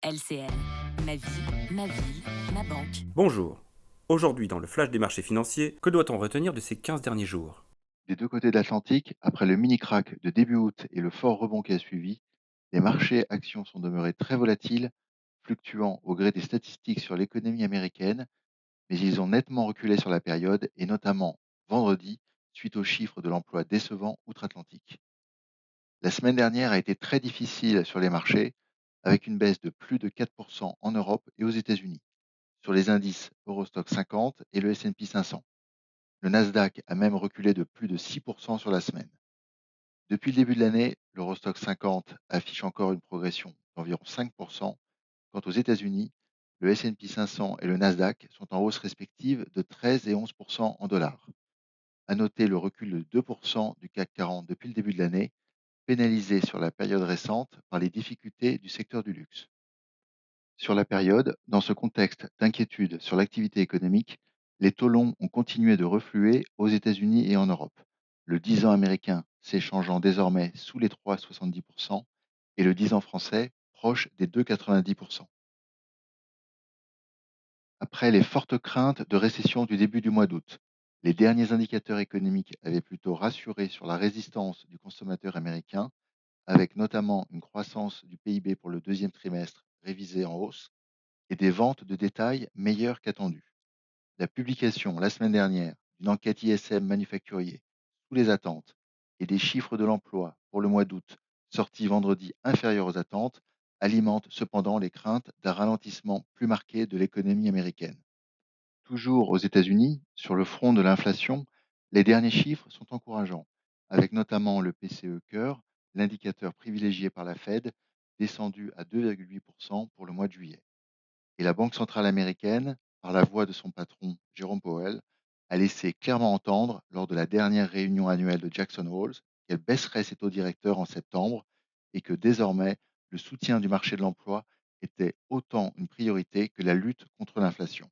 LCL, ma vie, ma ville, ma banque. Bonjour. Aujourd'hui, dans le flash des marchés financiers, que doit-on retenir de ces 15 derniers jours? Des deux côtés de l'Atlantique, après le mini-crack de début août et le fort rebond qui a suivi, les marchés actions sont demeurés très volatiles, fluctuant au gré des statistiques sur l'économie américaine, mais ils ont nettement reculé sur la période, et notamment vendredi, suite aux chiffres de l'emploi décevants outre-Atlantique. La semaine dernière a été très difficile sur les marchés, avec une baisse de plus de 4% en Europe et aux États-Unis, sur les indices Eurostock 50 et le S&P 500. Le Nasdaq a même reculé de plus de 6% sur la semaine. Depuis le début de l'année, l'Eurostock 50 affiche encore une progression d'environ 5%. Quant aux États-Unis, le S&P 500 et le Nasdaq sont en hausse respective de 13 et 11% en dollars. À noter le recul de 2% du CAC 40 depuis le début de l'année, pénalisé sur la période récente par les difficultés du secteur du luxe. Sur la période, dans ce contexte d'inquiétude sur l'activité économique, les taux longs ont continué de refluer aux États-Unis et en Europe. Le 10 ans américain s'échangeant désormais sous les 3,70% et le 10 ans français proche des 2,90%. Après les fortes craintes de récession du début du mois d'août, les derniers indicateurs économiques avaient plutôt rassuré sur la résistance du consommateur américain, avec notamment une croissance du PIB pour le deuxième trimestre révisée en hausse et des ventes de détail meilleures qu'attendues. La publication la semaine dernière d'une enquête ISM manufacturier sous les attentes et des chiffres de l'emploi pour le mois d'août sortis vendredi inférieurs aux attentes alimente cependant les craintes d'un ralentissement plus marqué de l'économie américaine. Toujours aux États-Unis, sur le front de l'inflation, les derniers chiffres sont encourageants, avec notamment le PCE cœur, l'indicateur privilégié par la Fed, descendu à 2,8% pour le mois de juillet. Et la Banque centrale américaine, par la voix de son patron Jérôme Powell, a laissé clairement entendre lors de la dernière réunion annuelle de Jackson Hole qu'elle baisserait ses taux directeurs en septembre et que désormais le soutien du marché de l'emploi était autant une priorité que la lutte contre l'inflation.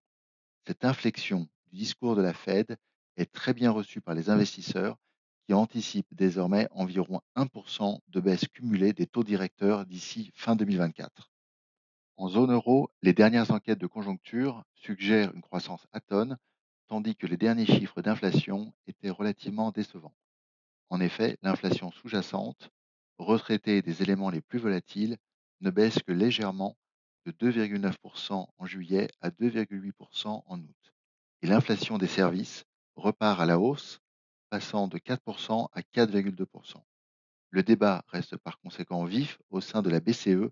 Cette inflexion du discours de la Fed est très bien reçue par les investisseurs qui anticipent désormais environ 1% de baisse cumulée des taux directeurs d'ici fin 2024. En zone euro, les dernières enquêtes de conjoncture suggèrent une croissance atone, tandis que les derniers chiffres d'inflation étaient relativement décevants. En effet, l'inflation sous-jacente, retraitée des éléments les plus volatiles, ne baisse que légèrement de 2,9% en juillet à 2,8% en août. Et l'inflation des services repart à la hausse, passant de 4% à 4,2%. Le débat reste par conséquent vif au sein de la BCE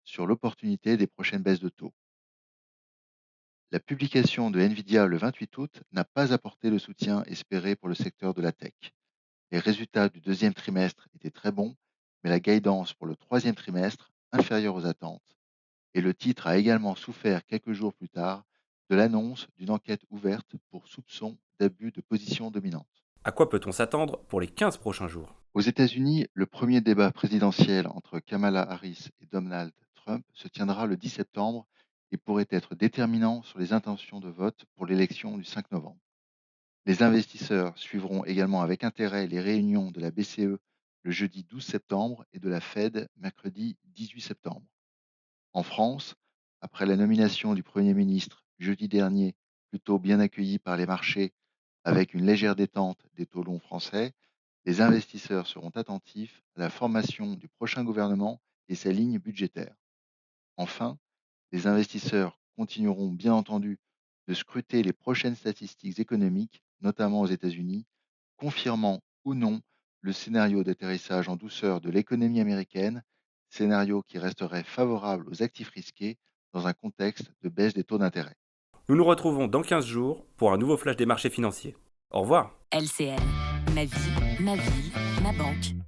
sur l'opportunité des prochaines baisses de taux. La publication de Nvidia le 28 août n'a pas apporté le soutien espéré pour le secteur de la tech. Les résultats du deuxième trimestre étaient très bons, mais la guidance pour le troisième trimestre inférieure aux attentes. Et le titre a également souffert quelques jours plus tard de l'annonce d'une enquête ouverte pour soupçon d'abus de position dominante. À quoi peut-on s'attendre pour les 15 prochains jours? Aux États-Unis, le premier débat présidentiel entre Kamala Harris et Donald Trump se tiendra le 10 septembre et pourrait être déterminant sur les intentions de vote pour l'élection du 5 novembre. Les investisseurs suivront également avec intérêt les réunions de la BCE le jeudi 12 septembre et de la Fed mercredi 18 septembre. En France, après la nomination du Premier ministre jeudi dernier, plutôt bien accueillie par les marchés avec une légère détente des taux longs français, les investisseurs seront attentifs à la formation du prochain gouvernement et sa ligne budgétaire. Enfin, les investisseurs continueront bien entendu de scruter les prochaines statistiques économiques, notamment aux États-Unis, confirmant ou non le scénario d'atterrissage en douceur de l'économie américaine, scénario qui resterait favorable aux actifs risqués dans un contexte de baisse des taux d'intérêt. Nous nous retrouvons dans 15 jours pour un nouveau flash des marchés financiers. Au revoir. LCL, ma vie, ma ville, ma banque.